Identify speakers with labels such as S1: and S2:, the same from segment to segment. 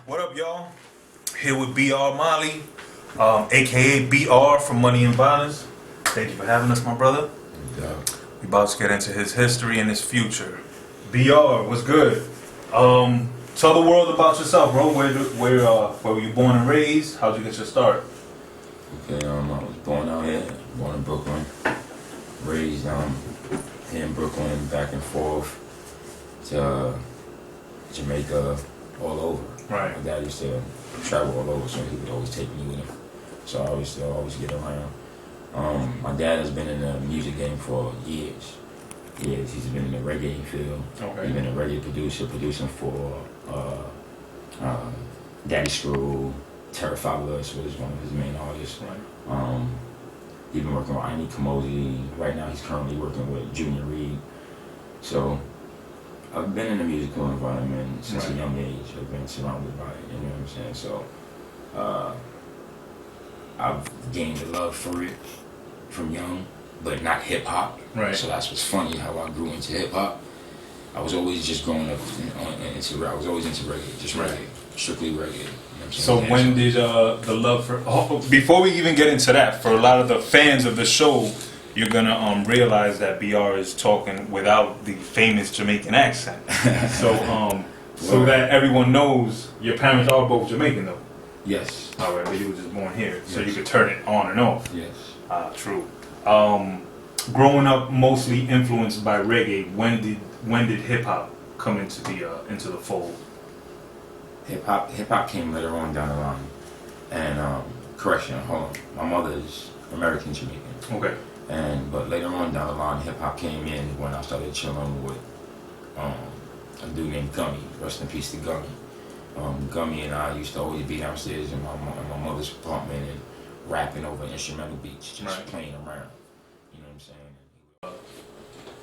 S1: What up, y'all? Here with BR Malie, aka BR from Money and Violence. Thank you for having us, my brother.
S2: Yeah.
S1: We about to get into his history and his future. BR, what's good? Tell the world about yourself, bro. Where were you born and raised? How'd you get your start?
S2: Okay, I was born out here, born in Brooklyn, raised here in Brooklyn, back and forth to Jamaica, all over.
S1: Right.
S2: My dad used to travel all over, so he would always take me with him. So I used to always get around. My dad has been in the music game for years. Years. He's been in the reggae field.
S1: Okay.
S2: He's been a reggae producer, producing for Daddy Screw, Terra Fabulous was one of his main artists.
S1: Right.
S2: He's been working with Aini Kamosi. Right now he's currently working with Junior Reed. So I've been in the musical environment since a young age. I've been surrounded by it, you know what I'm saying? So I've gained a love for it from young, but not hip hop.
S1: Right.
S2: So that's what's funny, how I grew into hip hop. I was always just growing up I was always into reggae, just reggae, strictly reggae. You know what I'm
S1: So
S2: saying?
S1: when did the love for... before we even get into that, for a lot of the fans of the show, you're gonna realize that BR is talking without the famous Jamaican accent. So that everyone knows your parents are both Jamaican though.
S2: Yes.
S1: Alright, but you were just born here, so
S2: Yes.
S1: you could turn it on and off.
S2: Yes.
S1: True. Growing up mostly influenced by reggae, when did hip hop come into the fold?
S2: Hip hop came later on down the line. And correction, hold on. My mother's American Jamaican.
S1: Okay.
S2: But later on down the line, hip hop came in when I started chilling with a dude named Gummy. Rest in peace to Gummy. Gummy and I used to always be downstairs in my mother's apartment and rapping over instrumental beats, just playing around. You know what I'm saying?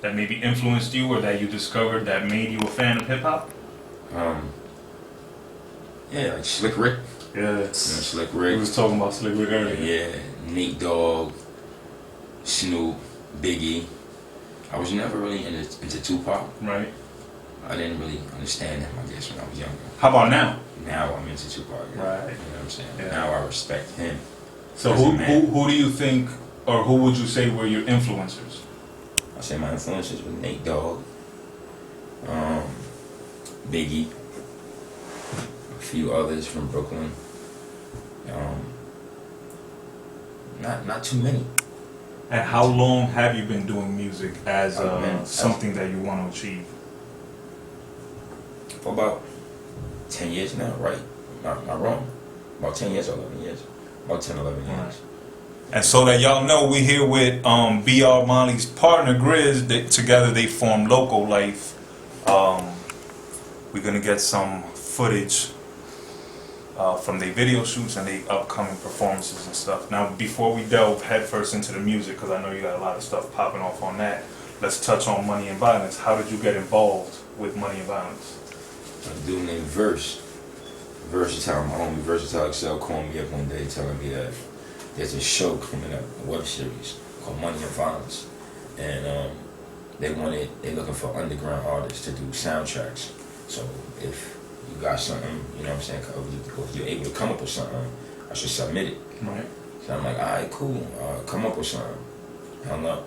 S1: That maybe influenced you, or that you discovered that made you a fan of hip hop?
S2: Yeah, like Slick Rick.
S1: Yeah,
S2: Slick Rick.
S1: we was talking about Slick Rick earlier.
S2: Yeah, Nate Dogg, Snoop, Biggie. I was never really into Tupac.
S1: Right.
S2: I didn't really understand him, I guess, when I was younger.
S1: How about now?
S2: Now I'm into Tupac.
S1: Right.
S2: You know what I'm saying?
S1: Yeah.
S2: Now I respect him.
S1: So who do you think, or who would you say were your influencers?
S2: I say my influences were Nate Dogg, Biggie, a few others from Brooklyn. Not too many.
S1: And how long have you been doing music as something that you want to achieve?
S2: For about 10 years now, right? Not wrong. About 10 years or 11 years. About 10, 11 years.
S1: Right. And so that y'all know, we're here with BR Malie's partner Grizz. Together they form Local Life. We're gonna get some footage from their video shoots and their upcoming performances and stuff. Now, before we delve headfirst into the music, because I know you got a lot of stuff popping off on that, let's touch on Money and Violence. How did you get involved with Money and Violence?
S2: A dude named Versatile, my homie Versatile Excel called me up one day telling me that there's a show coming up, a web series called Money and Violence, and they're looking for underground artists to do soundtracks. So if you got something, you know what I'm saying, if you're able to come up with something, I should submit it.
S1: Right.
S2: So I'm like, alright, cool, come up with something. Hung up,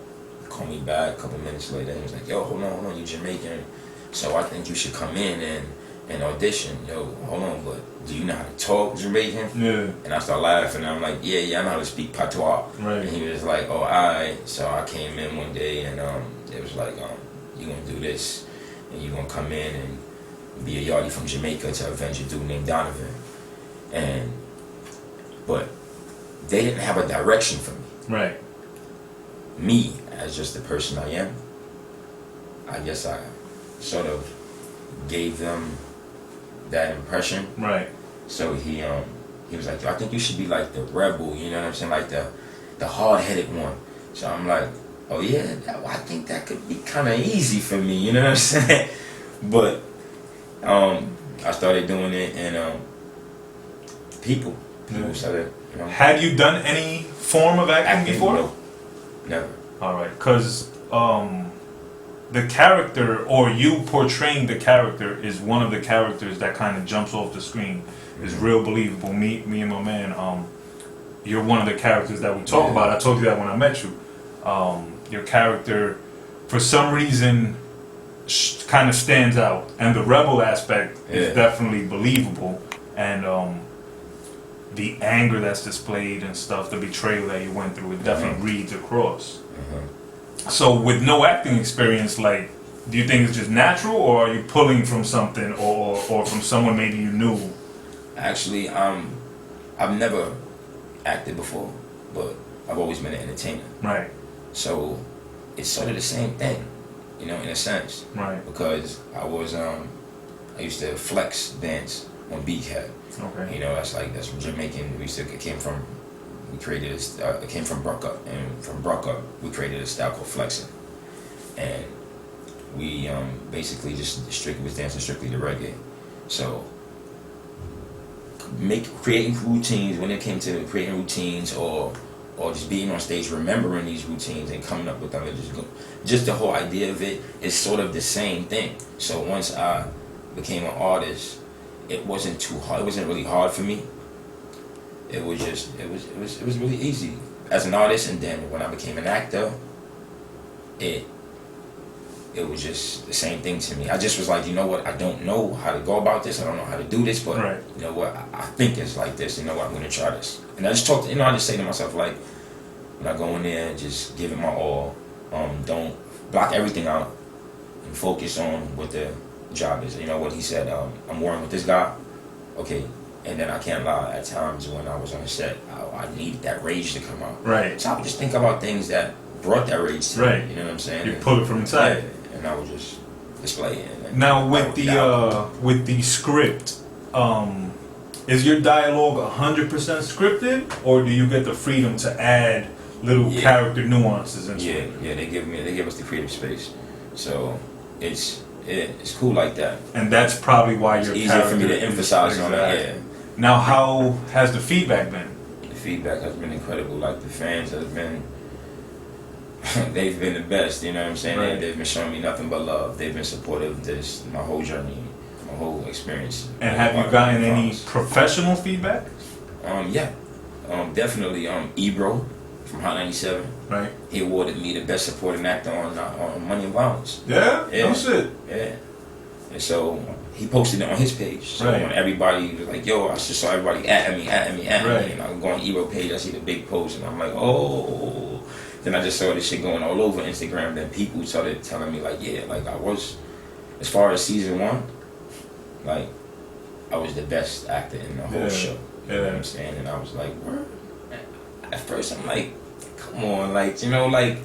S2: called me back a couple minutes later, and he was like, yo, hold on, you Jamaican, so I think you should come in and audition. Yo, hold on, but do you know how to talk Jamaican?
S1: Yeah.
S2: And I started laughing, and I'm like, yeah, I know how to speak patois.
S1: Right.
S2: And he was like, oh, alright. So I came in one day, and it was like, you're gonna do this, and you're gonna come in and be a yardie from Jamaica to avenge a dude named Donovan. But they didn't have a direction for me.
S1: Right.
S2: Me, as just the person I am, I guess I sort of gave them that impression.
S1: Right.
S2: So he was like, I think you should be like the rebel, you know what I'm saying, like the hard-headed one. So I'm like, oh yeah, I think that could be kind of easy for me, you know what I'm saying? But I started doing it, and people started. You know,
S1: had you done any form of acting before?
S2: No, never.
S1: All right, because the character, or you portraying the character, is one of the characters that kind of jumps off the screen. is real believable. Me and my man, you're one of the characters that we talk about. I told you that when I met you. Your character, for some reason, kind of stands out, and the rebel aspect is definitely believable, and the anger that's displayed and stuff, the betrayal that you went through, it definitely reads across. So with no acting experience, like, do you think it's just natural, or are you pulling from something, or from someone maybe you knew?
S2: Actually, I've never acted before, but I've always been an entertainer.
S1: Right.
S2: So it's sort of the same thing, you know, in a sense.
S1: Right.
S2: Because I used to flex dance on BCAT.
S1: Okay.
S2: You know, that's from Jamaican. It came from Bruckup, and from Bruckup we created a style called flexing, and we basically just was dancing strictly to reggae. So creating routines, when it came to creating routines or just being on stage, remembering these routines and coming up with them, just the whole idea of it is sort of the same thing. So once I became an artist, it wasn't too hard. It wasn't really hard for me. It was really easy as an artist. And then when I became an actor, it was just the same thing to me. I just was like, you know what? I don't know how to go about this. I don't know how to do this, but you know what? I think it's like this. You know what? I'm gonna try this. And I just I just say to myself, like, when I go in there, just give it my all. Don't block everything out and focus on what the job is. You know what he said? I'm working with this guy. Okay. And then I can't lie, at times when I was on the set, I needed that rage to come out. Right. So I would just think about things that brought that rage to me. You know what I'm saying?
S1: You pull it from inside.
S2: Yeah, and I would just display it.
S1: Now with the script, is your dialogue 100% scripted, or do you get the freedom to add little character nuances into it?
S2: Yeah, they give us the creative space. So it's cool like that.
S1: And that's probably why
S2: it's easier for me to emphasize on it. Yeah.
S1: Now, how has the feedback been?
S2: The feedback has been incredible. Like, the fans have been, they've been the best, you know what I'm saying?
S1: Right.
S2: They've been showing me nothing but love. They've been supportive of my whole journey, my whole experience.
S1: And have you gotten any professional feedback?
S2: Yeah. Definitely Ebro from Hot 97.
S1: Right.
S2: He awarded me the best supporting actor on Money and Violence.
S1: Yeah? No shit.
S2: Yeah. And so he posted it on his page. So when everybody was like, yo, I just saw everybody at me. And I go on Ebro page, I see the big post, and I'm like, oh. Then I just saw this shit going all over Instagram. Then people started telling me, like, yeah, like, I was, as far as season 1, like, I was the best actor in the whole show. You know what I'm saying? And I was like, word. At first, I'm like, come on, like, you know, like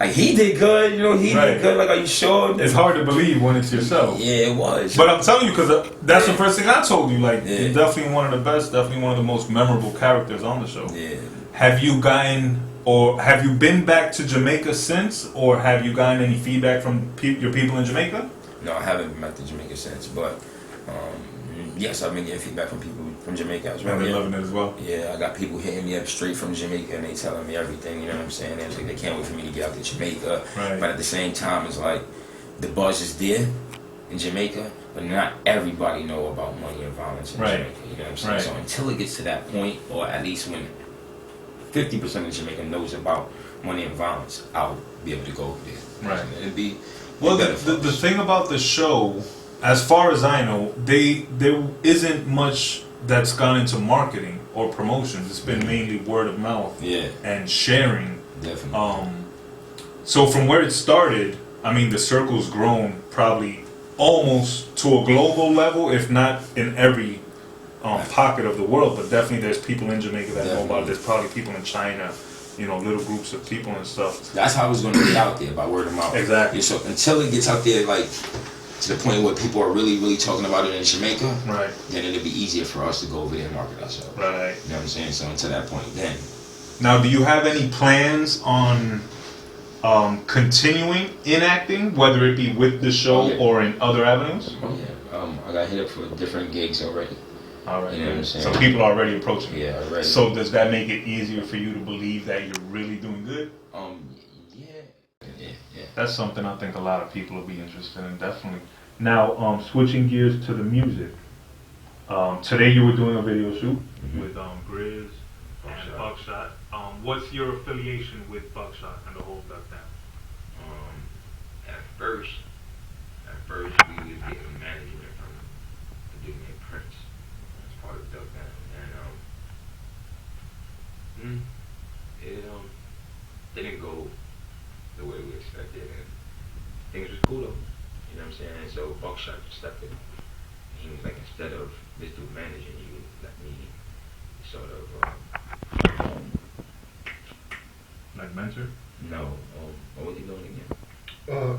S2: he did good, you know, he did good, like, are you sure?
S1: It's hard to believe when it's yourself.
S2: Yeah, it was.
S1: But I'm telling you, because that's the first thing I told you, like, you're definitely one of the best, definitely one of the most memorable characters on the show.
S2: Yeah.
S1: Have you gotten, or have you been back to Jamaica since, or have you gotten any feedback from your people in Jamaica?
S2: No, I haven't been back to Jamaica since, but yes, I've been getting feedback from people from Jamaica as well.
S1: And they're loving it as well?
S2: Yeah, I got people hitting me up straight from Jamaica, and they telling me everything, you know what I'm saying? They're like, they can't wait for me to get out to Jamaica.
S1: Right.
S2: But at the same time, it's like, the buzz is there in Jamaica, but not everybody know about Money and Violence in Jamaica, you know what I'm saying? So until it gets to that point, or at least when 50% of Jamaica knows about Money and Violence, I'll be able to go over there.
S1: Right.
S2: It'd be
S1: well, the thing about the show, as far as I know, there isn't much that's gone into marketing or promotions. It's been mainly word of mouth and sharing.
S2: Definitely.
S1: So from where it started, I mean, the circle's grown probably almost to a global level, if not in every pocket of the world. But definitely there's people in Jamaica that know about it. There's probably people in China, you know, little groups of people and stuff.
S2: That's how it's going to get out there, by word of mouth.
S1: Exactly.
S2: Yeah, so until it gets out there, like, to the point where people are really, really talking about it in Jamaica, then it'll be easier for us to go over there and market ourselves. Right. You know what I'm saying? So until that point, then. Now,
S1: do you have any plans on continuing in acting, whether it be with the show or in other avenues?
S2: Oh, yeah. I got hit up for different gigs already.
S1: All right.
S2: You know what I'm saying?
S1: So people are already approaching you.
S2: Yeah, already.
S1: So does that make it easier for you to believe that you're really doing good?
S2: Yeah.
S1: That's something I think a lot of people will be interested in, definitely. Now, switching gears to the music. Today you were doing a video shoot
S2: Mm-hmm.
S1: with Grizz and Buckshot. What's your affiliation with Buckshot and the whole Duck Down?
S2: At first we was getting management from a dude named Prince as part of Duck Down, and it didn't go the way we expected, and things was cool though. You know what I'm saying? And so Buckshot stepped in. He was like, instead of this dude managing you, let me sort of
S1: Like mentor?
S2: no. What was he doing again?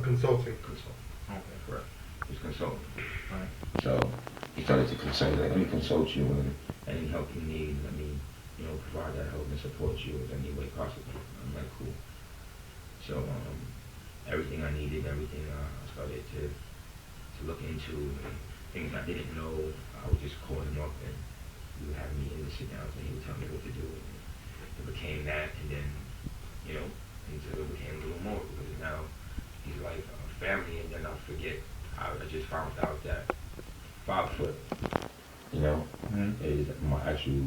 S3: Consulting.
S2: Consult.
S1: Okay.
S2: Correct. He's consulting.
S1: Right.
S2: So he started to consult, like, let me consult you, and any help you need, let me, provide that help and support you in any way possible. I'm like, cool. So everything I needed, everything I started to look into, and things I didn't know, I would just call him up, and he would have meetings and sit down, and he would tell me what to do. And it became that, and then, until it became a little more, because now he's like a family, and then I forget, I just found out that 5 foot, is my actual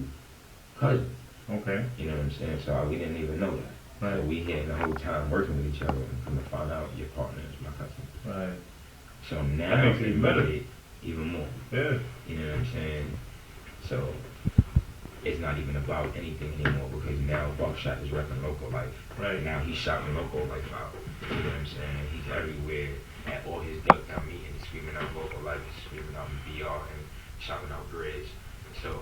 S2: cousin.
S1: Okay.
S2: You know what I'm saying? So we didn't even know that.
S1: Right.
S2: So we had the whole time working with each other, and come to find out your partner is my cousin.
S1: Right.
S2: So now
S1: That makes it even better.
S2: made it even more.
S1: Yeah.
S2: You know what I'm saying? So it's not even about anything anymore, because now Buckshot is repping local life.
S1: Right.
S2: Now he's shouting local life out. You know what I'm saying? He's everywhere at all his Duck Down meetings, screaming out local life, screaming out BR, and shouting out Grizz. So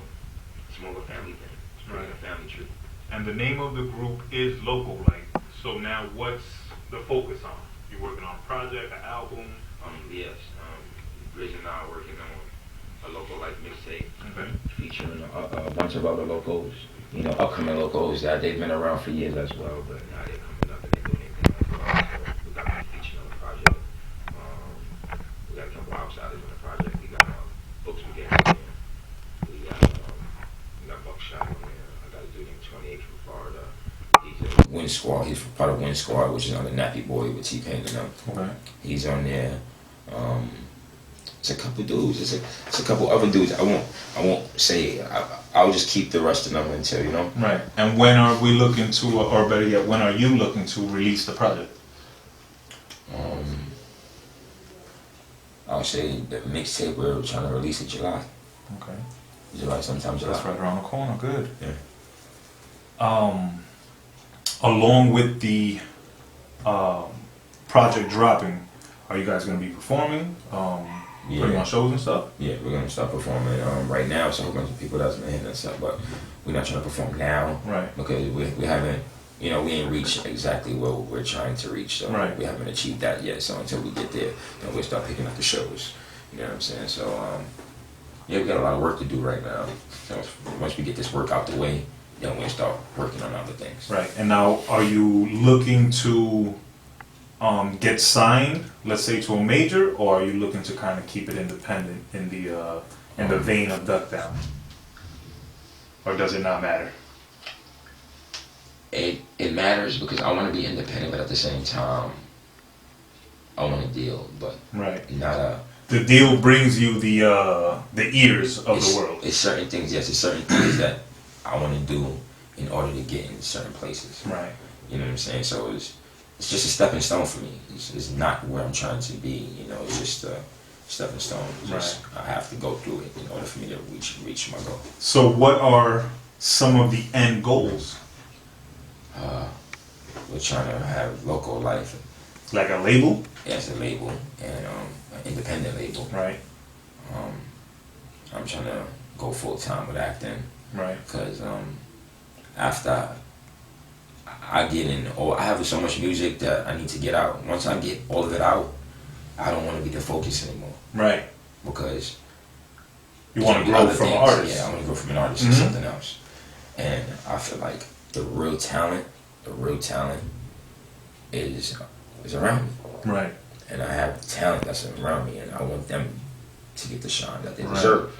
S2: it's more of a family thing. It's more like a family tree.
S1: And the name of the group is Local Life. So now what's the focus on? You working on a project, an album?
S2: Yes. Grizz and I are working on a local life mixtape,
S1: Okay.
S2: featuring a bunch of other locals, upcoming locals that they've been around for years as well, but now they're coming up and they're doing their thing as well. So we got them featured on the project. We got a couple outsiders on the project. We got Books Spaghetti on there. We got Buckshot on there. I got a dude named 28 from Florida. He's a Win Squad. He's part of Win Squad, which is on the Nappy Boy with T-Pain and them.
S1: Okay.
S2: He's on there. It's a couple dudes. It's a couple other dudes. I won't say. I'll just keep the rest of them until
S1: Right. And when are we looking to, or better yet, when are you looking to release the project?
S2: I'll say the mixtape we're trying to release in July.
S1: Okay.
S2: July, sometime July.
S1: That's right around the corner. Good.
S2: Yeah.
S1: Along with the project dropping, are you guys going to be performing? Putting on shows and stuff?
S2: Yeah, we're gonna start performing. Right now, it's a whole bunch of people that's been hitting us up, but we're not trying to perform now.
S1: Right.
S2: Because we haven't, we ain't reached exactly what we're trying to reach. So
S1: Right.
S2: we haven't achieved that yet. So until we get there, then we'll start picking up the shows. You know what I'm saying? So yeah, we got a lot of work to do right now. So once we get this work out the way, then we'll start working on other things.
S1: Right. And now, are you looking to get signed, let's say, to a major, or are you looking to kind of keep it independent in the vein of Duck Down? Or does it not matter?
S2: It matters because I want to be independent, but at the same time, I want a deal, but
S1: Right.
S2: not a.
S1: The deal brings you the ears of the world.
S2: It's certain things, yes. It's certain things that I want to do in order to get in certain places.
S1: Right.
S2: You know what I'm saying? So it's just a stepping stone for me. It's not where I'm trying to be. It's just a stepping stone. I have to go through it in order for me to reach my goal.
S1: So what are some of the end goals?
S2: We're trying to have local life.
S1: Like a label?
S2: As a label, and an independent label.
S1: Right.
S2: I'm trying to go full time with acting.
S1: Right.
S2: Because after I get in, I have so much music that I need to get out. Once I get all of it out, I don't want to be the focus anymore.
S1: Right.
S2: Because
S1: you want to grow from an artist.
S2: Yeah, I want to grow from an artist to something else. And I feel like the real talent is around me.
S1: Right.
S2: And I have talent that's around me, and I want them to get the shine that they
S1: Right.
S2: deserve.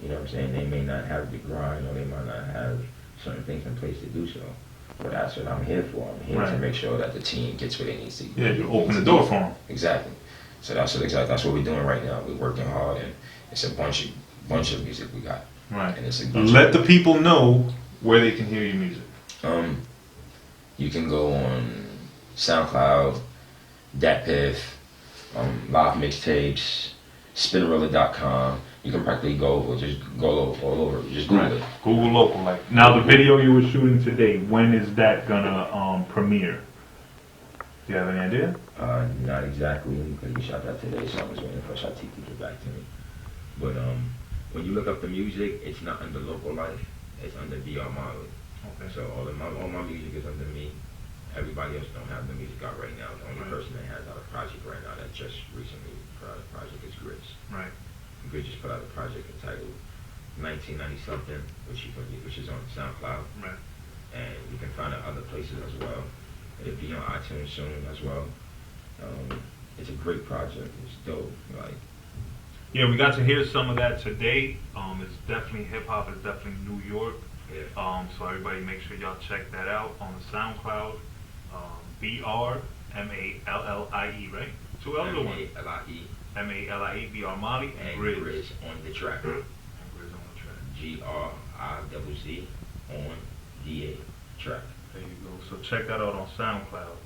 S2: You know what I'm saying? They may not have the grind, or they might not have certain things in place to do so. But that's what I'm here for. I'm here to make sure that the team gets what they need to.
S1: Yeah, you open the door for them.
S2: Exactly. So that's what we're doing right now. We're working hard, and it's a bunch of bunch of music we got.
S1: Right.
S2: And it's a
S1: Let the people know where they can hear your music.
S2: You can go on SoundCloud, DatPiff, Live Mixtapes, Spinnerella.com. You can practically go all over. Just Google it.
S1: Google local. Like now, the video you were shooting today. When is that gonna premiere? Do you have any idea?
S2: Not exactly, because we shot that today, so I was waiting for Shatik to get back to me. But when you look up the music, it's not under Local Life. It's under VR Malie.
S1: Okay.
S2: So all my music is under me. Everybody else don't have the music out right now. The only person that has out a project right now that just recently put out a project is Grizz.
S1: Right.
S2: Grizz just put out a project entitled 1990 something, which is on SoundCloud.
S1: Right.
S2: And you can find it other places as well. It'll be on iTunes soon as well. It's a great project. It's dope. Like,
S1: yeah, we got to hear some of that today. It's definitely hip hop. It's definitely New York.
S2: yeah.
S1: So everybody, make sure y'all check that out on the SoundCloud. BR MALLIE, right? 2 L's or one?
S2: M-A-L-I-E.
S1: MALIE BR Malie
S2: And
S1: Grizz.
S2: Grizz on the track.
S1: And Grizz on the track.
S2: G-R-I-Z-Z on the track.
S1: There you go. So check that out on SoundCloud.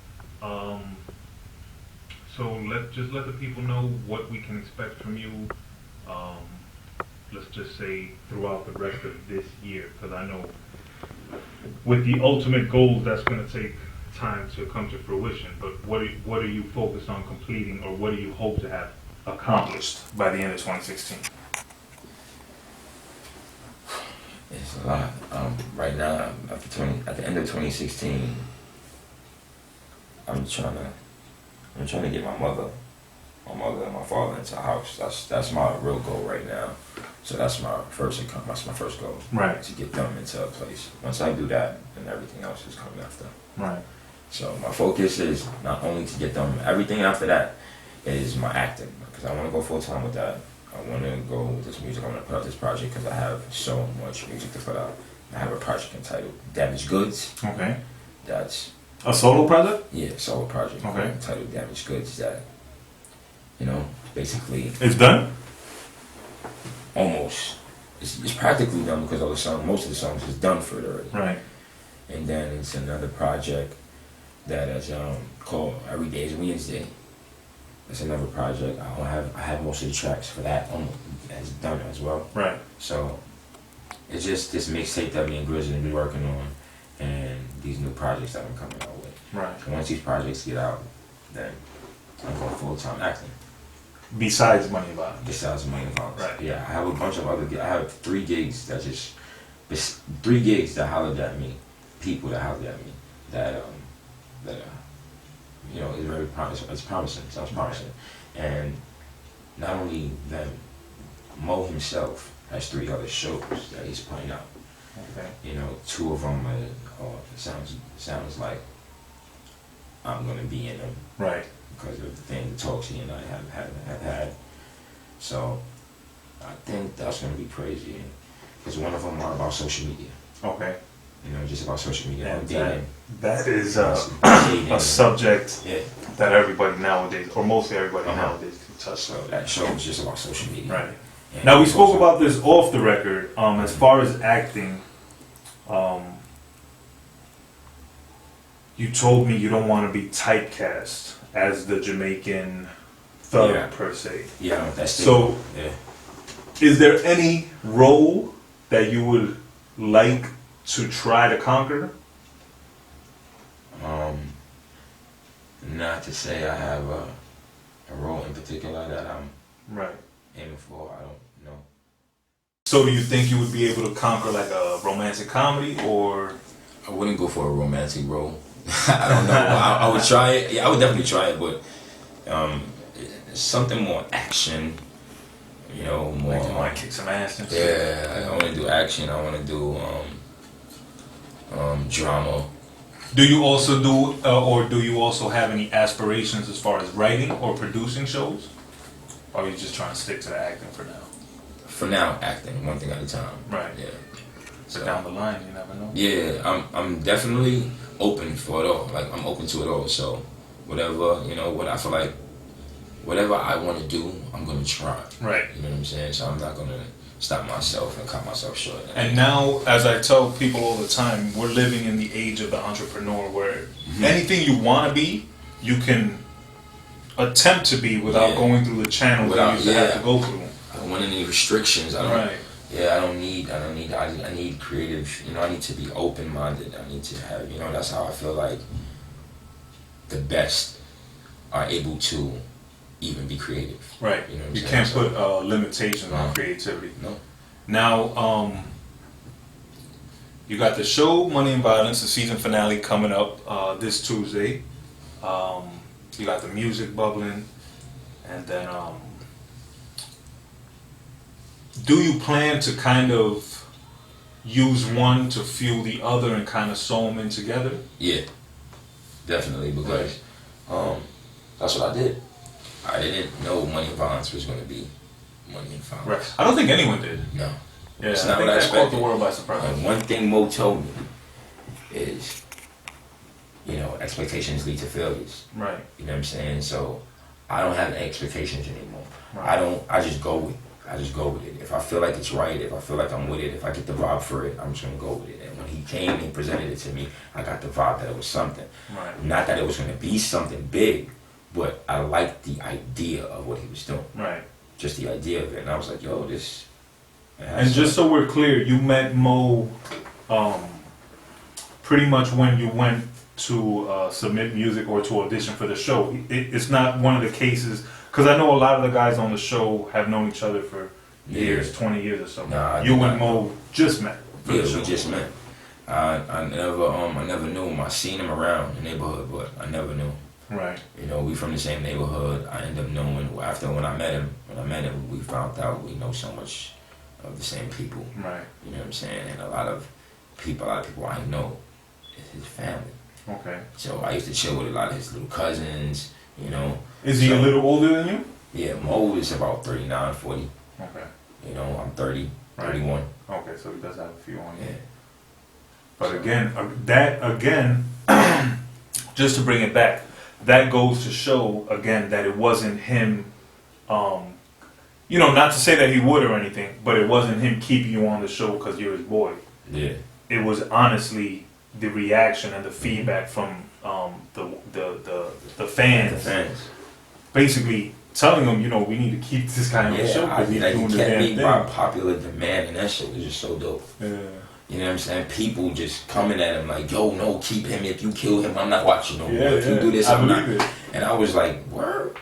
S1: So let the people know what we can expect from you. Let's just say throughout the rest of this year, because I know with the ultimate goals, that's going to take time to come to fruition. But what are you focused on completing, or what do you hope to have accomplished by the end of 2016?
S2: It's a lot. Right now, at the end of 2016, I'm trying to get my mother and my father into a house. That's my real goal right now. So that's my first goal.
S1: Right.
S2: To get them into a place. Once I do that, then everything else is coming after.
S1: Right.
S2: So my focus is not only to get them. Everything after that is my acting, because I want to go full time with that. I want to go with this music. I want to put out this project because I have so much music to put out. I have a project entitled Damaged Goods.
S1: Okay.
S2: That's
S1: a solo project?
S2: Yeah, solo project.
S1: Okay.
S2: Entitled Damaged Goods. That, basically.
S1: It's done?
S2: Almost. It's practically done because most of the songs is done for it already.
S1: Right.
S2: And then it's another project that is called Every Day is Wednesday. It's another project. I have most of the tracks for that as done as well.
S1: Right.
S2: So it's just this mixtape that me and Grizz will be working on, and these new projects that I'm coming out with.
S1: Right.
S2: So once these projects get out, then I'm going full-time acting.
S1: Besides Money and Violence.
S2: Besides Money and Violence.
S1: Right.
S2: Yeah, I have a bunch of other. I have 3 gigs that hollered at me, people that hollered at me that is very promising. It's promising. Sounds promising. And not only them, Mo himself has 3 other shows that he's putting out.
S1: Okay.
S2: 2 of them sounds like I'm gonna be in them.
S1: Right.
S2: Because of the talks he and I have had. So I think that's gonna be crazy. Because one of them are about social media.
S1: Okay.
S2: Just about social media.
S1: And that is a subject that everybody nowadays, or mostly everybody nowadays, can touch.
S2: So that show is just about social media.
S1: Right. And now we spoke about this off the record. As far as acting, you told me you don't want to be typecast as the Jamaican thug per se.
S2: Yeah, that's
S1: so.
S2: Yeah.
S1: Is there any role that you would like to try to conquer?
S2: Not to say I have a role in particular that I'm
S1: right
S2: aiming for. I don't know.
S1: So do you think you would be able to conquer like a romantic comedy, or?
S2: I wouldn't go for a romantic role. I don't know. I would try it. Yeah, I would definitely try it, but something more action. More.
S1: Like you want to kick some ass and shit.
S2: Yeah, I want to do action. I want to do drama.
S1: Do you also have any aspirations as far as writing or producing shows? Or are you just trying to stick to the acting for now?
S2: For now, acting, one thing at a time.
S1: Right.
S2: Yeah.
S1: So down the line, you never know.
S2: Yeah, I'm definitely open for it all. Like I'm open to it all. So whatever, what I feel like whatever I want to do, I'm gonna try.
S1: Right.
S2: You know what I'm saying? So I'm not gonna stop myself and cut myself short.
S1: And now, as I tell people all the time, we're living in the age of the entrepreneur where anything you want to be, you can attempt to be without going through the channels that you used to have to go through.
S2: I don't want any restrictions. I don't.
S1: Right.
S2: Yeah, I need creative. You know, I need to be open-minded. I need to have. You know, that's how I feel like the best are able to even be creative.
S1: Right.
S2: You know what
S1: you
S2: I'm
S1: can't
S2: saying?
S1: put limitations on creativity.
S2: No.
S1: Now, you got the show Money and Violence, the season finale coming up this Tuesday. You got the music bubbling, and then do you plan to kind of use one to fuel the other and kind of sew them in together?
S2: Yeah, definitely, because that's what I did. I didn't know Money and Violence was going to be Money and Violence.
S1: Right. I don't think anyone did.
S2: No.
S1: Yeah,
S2: It's
S1: I
S2: not
S1: think
S2: what I
S1: that caught
S2: expected.
S1: the world by surprise.
S2: And one thing Mo told me is, you know, expectations lead to failures.
S1: Right.
S2: You know what I'm saying? So I don't have expectations anymore.
S1: Right.
S2: I just go with it. If I feel like it's right, if I feel like I'm with it, if I get the vibe for it, I'm just gonna go with it. And when he came and presented it to me, I got the vibe that it was something.
S1: Right.
S2: Not that it was gonna be something big, but I liked the idea of what he was doing.
S1: Right.
S2: Just the idea of it. And I was like, yo, this.
S1: And just so we're clear, you met Mo pretty much when you went to submit music or to audition for the show. It's not one of the cases, because I know a lot of the guys on the show have known each other for years, 20 years or so.
S2: Nah,
S1: you and Mo just met for the show.
S2: We just met. I never knew him. I seen him around the neighborhood, but I never knew him.
S1: Right.
S2: You know, we from the same neighborhood. I ended up knowing after when I met him, we found out we know so much of the same people.
S1: Right.
S2: You know what I'm saying? And a lot of people I know is his family.
S1: Okay.
S2: So I used to chill with a lot of his little cousins, you know.
S1: Is he a little older than you?
S2: Yeah, Mo is about 39, 40.
S1: Okay.
S2: You know, I'm 30,
S1: Right.
S2: 31.
S1: Okay, so he does have a few on you.
S2: Yeah.
S1: But again, just to bring it back, that goes to show again that it wasn't him. You know, not to say that he would or anything, but it wasn't him keeping you on the show because you're his boy.
S2: Yeah.
S1: It was honestly the reaction and the feedback from the fans.
S2: The fans.
S1: Basically telling them, you know, we need to keep this guy on the show because he's doing the
S2: kept
S1: damn
S2: me
S1: thing.
S2: by popular demand, and that shit was just so dope.
S1: Yeah.
S2: You know what I'm saying? People just coming at him like, yo, no, keep him. If you kill him, I'm not watching no more. If you do this, I'm not.
S1: believe it.
S2: And I was like, word?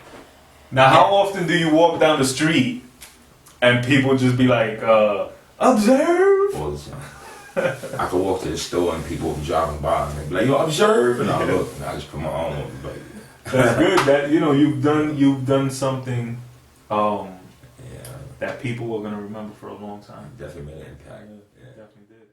S1: Now, how often do you walk down the street and people just be like, observe?
S2: All the time. I could walk to the store and people would be driving by and they'd be like, yo, observe. And I look and I just put my arm over the baby.
S1: That's good. That, you know, you've done something that people are gonna remember for a long time.
S2: Definitely made an impact.
S1: Yeah, definitely did.